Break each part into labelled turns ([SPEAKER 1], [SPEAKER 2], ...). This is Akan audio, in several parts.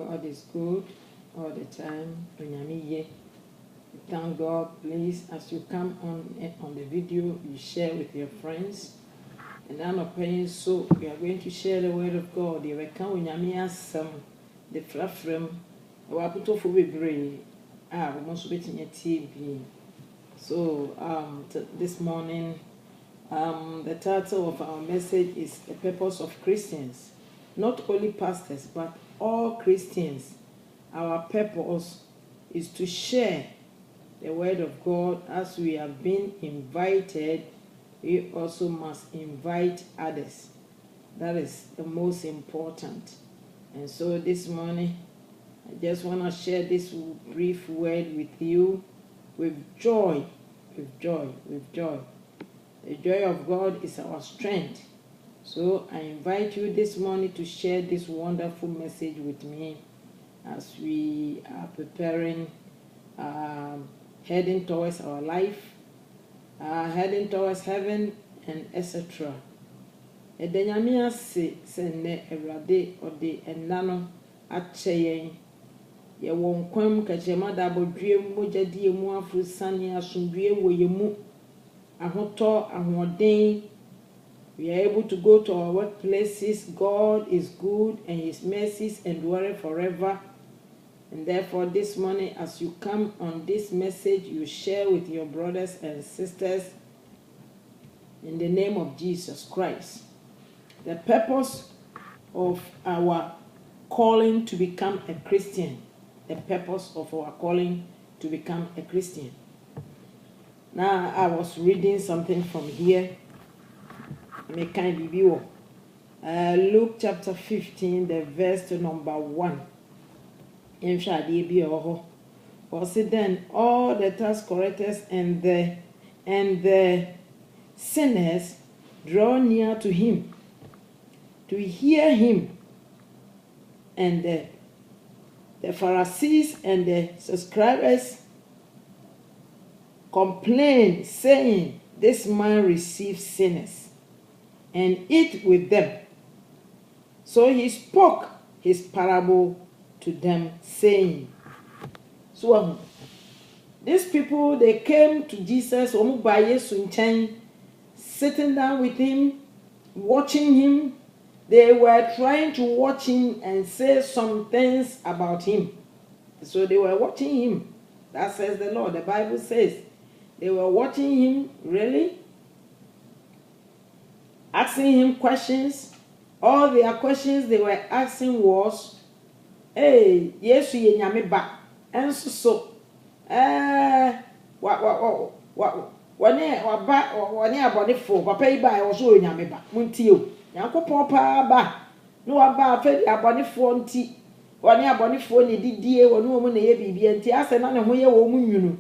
[SPEAKER 1] God is good all the time. Thank God. Please, as you come on the video, you share with your friends. And I'm not paying, so we are going to share the word of God. You will come when you some the frame. Our put for we brain. We must wait in your TV. So this morning, the title of our message is the purpose of Christians. Not only pastors, but all Christians. Our purpose is to share the word of God. As we have been invited, we also must invite others. That is the most important. And so this morning, I just want to share this brief word with you with joy, with joy. The joy of God is our strength. So I invite you this morning to share this wonderful message with me as we are preparing, heading towards our life, heading towards heaven, and etc. Edenyamia se ne Ewurade ode enano acheyen ye won kwam kachema da bodwe mojadi emu afrusane asundwe wo yemu ahoto ahoden. We are able to go to our workplaces. God is good and his mercies endure forever. And therefore this morning, as you come on this message, you share with your brothers and sisters in the name of Jesus Christ. The purpose of our calling to become a Christian. The purpose of our calling to become a Christian. Now, I was reading something from here. Luke chapter 15, the verse number 1. Was it then all the tax collectors and the sinners draw near to him to hear him, and the Pharisees and the subscribers complained, saying, "This man receives sinners and eat with them." So he spoke his parable to them, saying, so these people, they came to Jesus, sitting down with him, watching him. They were trying to watch him and say some things about him. So they were watching him. That says the Lord. The Bible says they were watching him, really, asking him questions. All their questions they were asking was, "Hey, yes, you nyame ba." And so wani abonefo papa yi ba wo so nyame ba muntie o yankopon pa ba no aba afa abonefo nti wani abonefo ne didie woni wo mu na ye bibia nti ase na ne ho ye wo mu nwunu.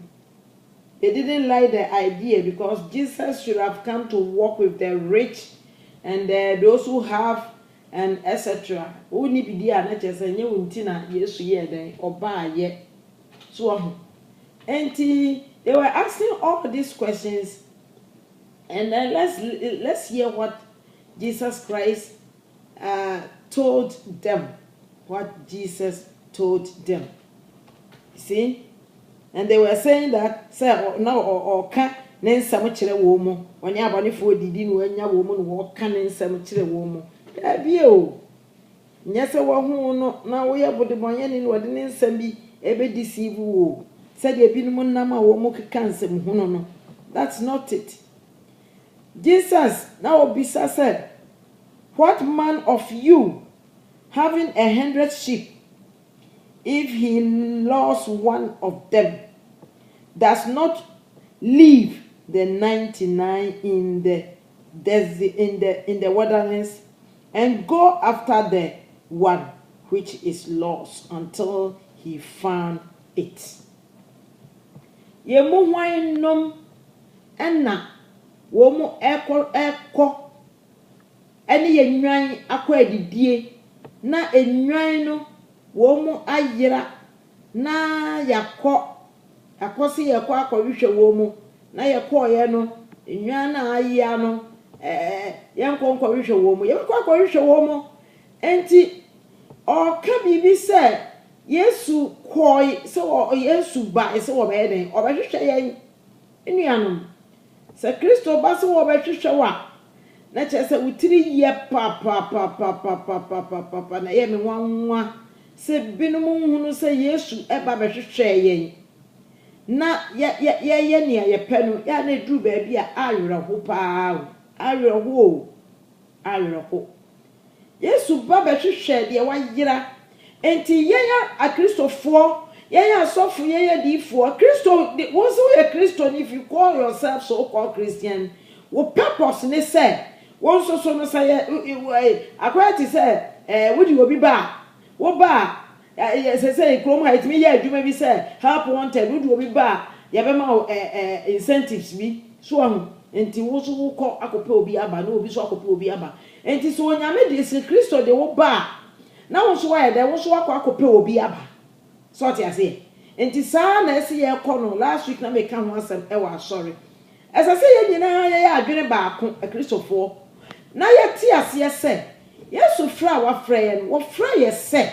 [SPEAKER 1] They didn't like the idea because Jesus should have come to walk with the rich and those who have and etc. Who ni bidia na chese nye wunti na Yesu ye den oba ye. So and they were asking all these questions, and then let's hear what Jesus Christ told them. What Jesus told them. See? And they were saying that, say, no, or can then some chile woman, when you have any food, didn't when your woman walk can in some chile woman. Yes, I want now we are but the moyen in what didn't send me ever deceive you. Said you been nama womoke cancer. No, that's not it. Jesus now Bisa said, "What man of you, having 100 sheep, if he lost one of them, does not leave the 99 in the desert, in the wilderness, and go after the one which is lost until he found it?" Yemu hwan nom enna wo mu eko ene yenwan akọ adidie na enwan no wo mu ayira na akosi yakọ akọhwehwe wo mu na yakọ ye no enwan na ayia no yankọ hwehwe wo mu yakọ akọhwehwe wo mu enti o ka bibi se Yesu koi so Yesu ba se wo be den obehwehwe yen enuanom se Kristo ba se wo behwehwe wa na chese utiri ye pa na ye me nwanwa se binum hunu se Yesu eba behwehwe yen na ye ne ye pɛ no ya na duru ba bia awerɛho paa awerɛho Yesu ba behwehwe de wayira enti yenya akristofo yenya asofo yenya difo Kristo wo so ye Kristo if you call yourself so called Christian wo purpose ne say won so no say akwati say wodi obi ba wo ba say krom ha itimi ye adwuma bi say help wanted wodi obi ba ye be ma incentives bi so ahu enti wo so wo kɔ akɔpɛ obi aba na obi so akɔpɛ obi aba enti so onyame de se Kristo de wo ba na wo so wa ye de wo so akɔpɛ obi aba so ti ase enti saa na ese ye kɔ no last week na me ka ho asɛm e wa sorry esa se ye nyina ye adwene baako akristofo na ye ti ase se Yesu fra wa fra ye no wo fra ye se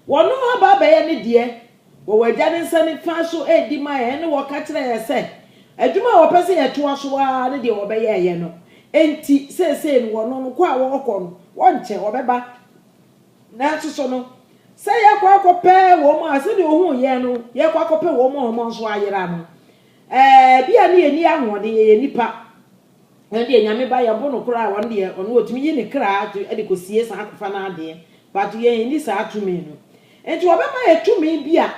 [SPEAKER 1] wono aba ba ye ne de wo wagya ne nsa ne fa so edi ma ye ne wo ka kire ye se adwuma wo pese ye to aso wa ne de wo be ye no enti se no wono no kwa wo kɔ no wonche wo beba na so no se ye kwa akɔpɛ wo mu ase de ohun ye no ye kwa akɔpɛ wo mu ho nso ayera no bia ne ni ahode ye nipa ndi enyame ba ye bo no kura won de ono otumi yi ne kra de kosie sa akfa na ade but ye ni sa atumi no enti wo be ma ye tumi bia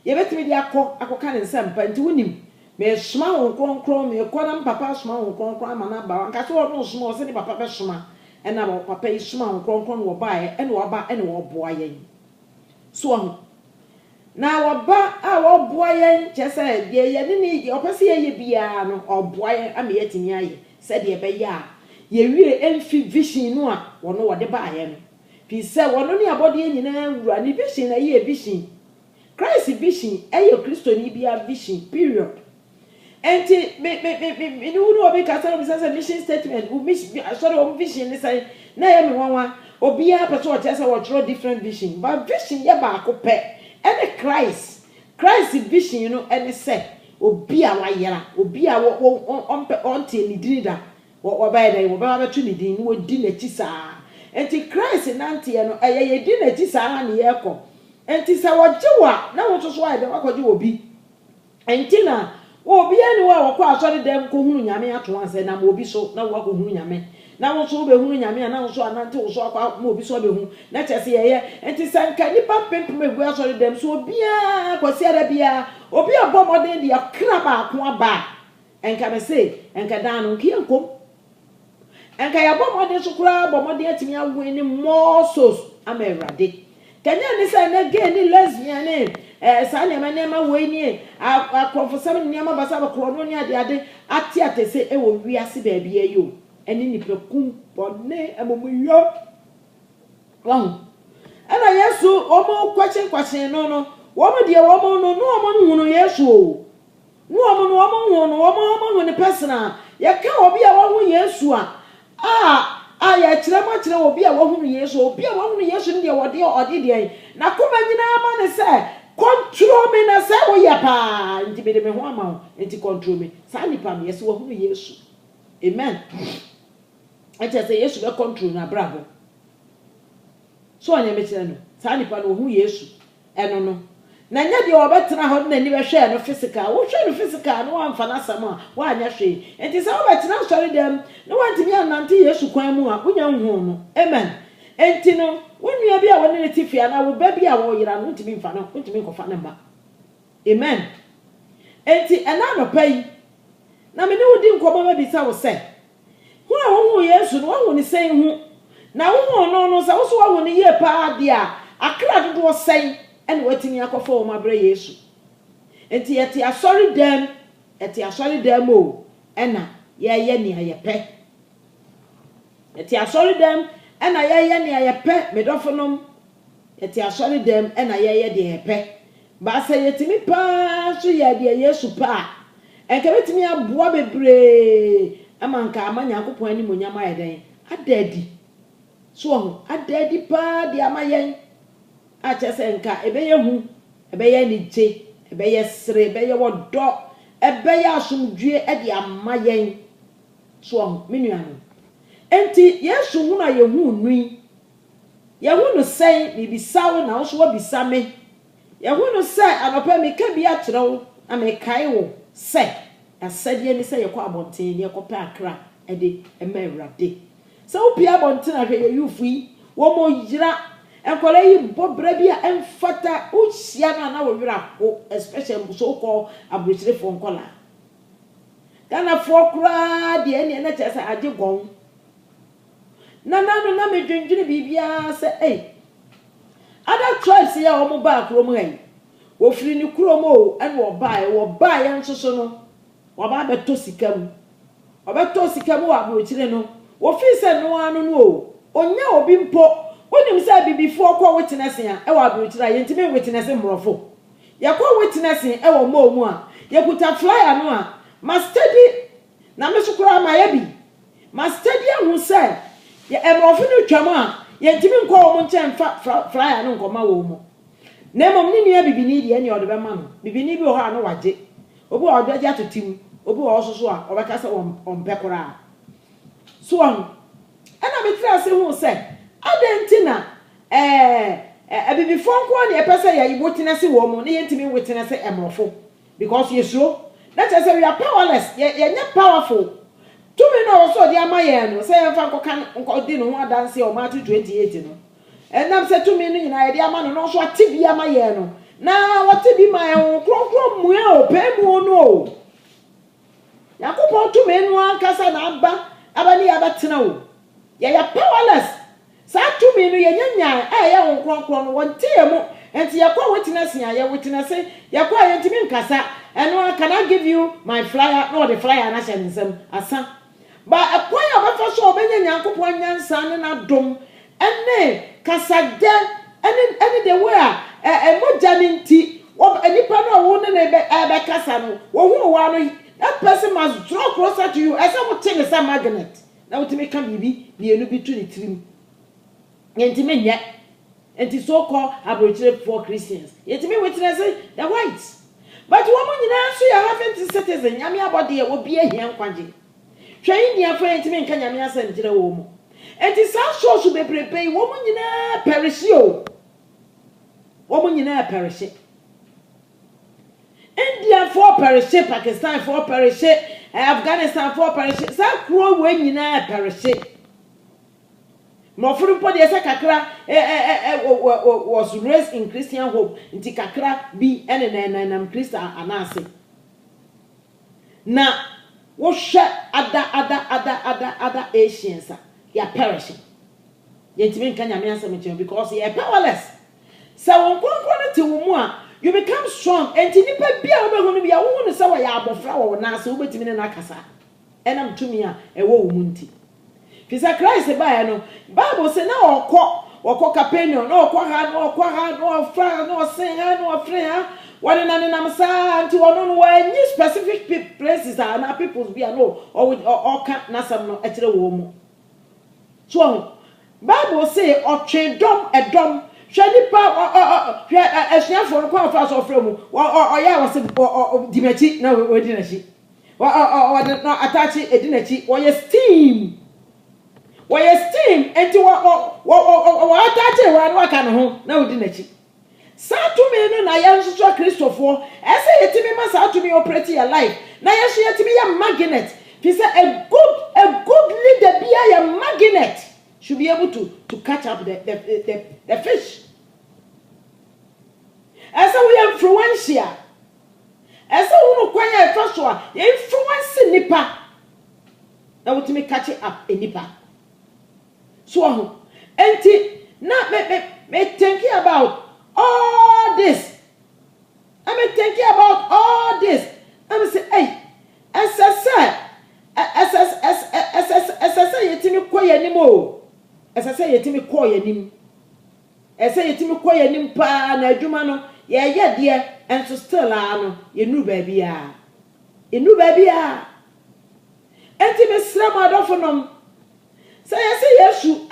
[SPEAKER 1] ye betimi de akɔka ne nsampa enti wonim me soma won kronkron me kɔna papa soma won kronkron ama na ba wanka so no soma o se ni papa be soma ena ba papa yi soma won kronkron wo ba ye ena wo ba ena wo boa ye so ahu na wo ba a wo boa ye chese de ye ni opese ye bia no oboa ye ama ye timi aye se de be ya ye wie emfi vision no a wono wo de ba ye no fi se wono ni abode nyina wura ni vision na ye vision Christ vision e Kristo ni bia vision period enti me ni wonu obi ka say mission statement we mission sorry o vision ni say na ye me wanwa obi a person o chese wo throw different vision but vision ye ba akopɛ and Christ vision no and say obi a wayera obi a on te ni dinida wo ba ye wo ba betu ni din wo di na chi saa enti Christ nante ye no ye di na chi saa na ye kɔ enti sa wo jiwa na wo so so aye be wakɔji obi enti na obi eni wa wo kɔ asɔre dem ko hunu nyame ato anse na obi so na wo akɔ hunu nyame na wo so be hunu nyame na wo so anante wo so akɔ ma obi so be hu na kyese ye enti sanka nipa pempem egu asɔre dem so obi a kwasi ara bia obi abɔ modern dia kra ba ko aba enka me say enka dan no nkia nkom enka ya bɔ modern so kra bɔ modern atimi awo ni more souls ama Awurade kanya ni say na gay ni lesbian ni sa nema wo ni akrofosam ni nema basa ba krono ni ade ati atese e wo wiase ba bia yo eni ni prekum bone amomuyo wahu ana Yesu omo kwachen no wo mo de wo mo no hunu Yesu o wo mo ni personal ye ka obi a wo hu Yesu a ya kire mo kire obi a wo hu Yesu obi a wo hu Yesu ndi wode odi de na koma nyina ma ne se control me na se wo ya pa nti be de me ho ama nti control me sa nipa me Yesu wo hu Yesu amen acha say Yesu be control na brabo so anya me kire no sa nipa no wo hu Yesu eno no na nya de obetena ho na ni be hwe no physical wo hwe no physical no amfa na sama wo anya hwe enti sa obetena story dem no wantimi anante Yesu kwan mu a wonya hu no amen enti no wonua bi a woni retifia na wo ba bi a wo yira no ntimi mfa no ntimi kofa na mba amen enti ena no pai na me ne wodi nkomo ba bi sa wo se hu a wo hu Yesu no wo hu ni sen hu na wo hu no sa wo so wo hu ni ye pa de a akra dodo wo sen ene watimi akofo wo mabre Yesu enti yeti asori dem o ena ye ni ayepe yeti asori dem ena ye ni ayepe medofonom yeti asori dem ena ye de yepe ba se yetimi pa so ye de Yesu pa enka betimi aboa bebre amanka amanya akopon ani monyam ayeden adadi so ho adadi pa de amayen a chese nka ebeye hu ebeye nije ebeye sere ebeye wodo ebeye asomdue e de amma yen so menuanu enti yesu hu na yehu nui yehu no sei bibisawo na wo so wabisa me yehu no sei anopa me ka bi akyerɛw amekai wo sei asɛdeɛ ni sɛ yɛkɔ abɔnten ne yɛkɔ pɛ akra ɛde ɛma awurade sɛ wo pia abɔnten ahwɛ yɛ yufu yi wo mo yira enkola yi bobra bi a emfata wo hia na wo wira ko especially so called abrochire fo nkola Ghana fo kura de ene na kyesa age gon na me dwendwene bibia se other tribes ya wo mo ba krom han wo firi ni krom o ene wo ba ya nsoso no wo ba beto sikam wo abrochire no wo fi se no anu no o onya obi mpo onim say bibifo kwa witness ya e wa abrochira yentime witness mrofo yakwa witness e wo mu a yakuta flyer no a ma study na me sukura ma ya bi ma study hu say ya emrofo no twam a yentime nkɔ wo nchen flyer no nkɔma wo mu na mom ni nua bibini de ene odebe ma no bibini bi ho a no waje obi o do ja totim obi o soso a obeka se on pekora so on ana me tira se hu say adentina bibifo nko na epese ya witness wo mu na yentimi witness emrofo because yesuro that is we are powerless ye powerful to me no so di amaye no say emfa nko di no ho adanse o Matthew 28 no enam say to me no nyina ye di ama no so atibi amaye no na watibi ma ye ho kro mu e o pe mu no yakopon to me no ankasa na aba ni abatena o ye powerless sa to me no yenya ya won kronkron no won tie mu enti yakwa witness ya witness yakwa yentimi nkasa eno can I give you my flyer no the flyer na shensem asa ba akoya ba so obenya nyankopon nyansa ne na dom ene kasade ene the way moja ninti enipa no wo ne be kasa no wo hu wa no that person must draw closer to you esa mo tene sa magnet na wotimi ka bibi bienu bi to ni trim yentime nya enti so called abrochire for Christians yentime witness the whites but woman nyina so ya having citizen nyame abode ye obi ahia nkwaje hwe nia fa yentime nka nyame asantire wo mu enti sa so bebrebe woman nyina perish o woman nyina perish India for perish Pakistan for perish Afghanistan for perish sa kro wo nyina perish Mofuru po de se kakra was raised in Christian home nti kakra bi ene na Christian anase na wo hwe ada Asians ya perishing yentime nka nyame asem chem because you are powerless so won konkon te wo mu a you become strong enti nipa bia wo behunu bia wo hunu se wa ya abofra wo na se wo betimi ne na kasa enam tumi a ewo wo mu nti Fisa Christ ba no Bible say na okọ Capernaum na okọ ha no ofra no sen ha no ofre ha wani na nam sa anti wono no any specific places na peoples be no or ka na sam no ekire wo mu so Bible say otwedom edom hwani pa ehia no kwa fa so ofre mu oya wose dimachi na odi na chi no atachi edinachi oya steam enti wo atache wa no aka no ho na odi nachi sa to me no na ya nso Christopher ese yetimi ma sa to me operate your life na ya so yetimi ya magnet he say a good leader be a magnet should be able to catch up the fish ese we influential ese wo no kwanya efa so a influence nipa na wotimi catch up nipa so enti na me thinking about all this I'm thinking about all this I'm say hey SSS yetimi koye nim o SSS yetimi koye nim ese yetimi koye nim pa na adwuma no ye de enso still no ye nu ba bia enti me sra ma dofo nom say yes yesu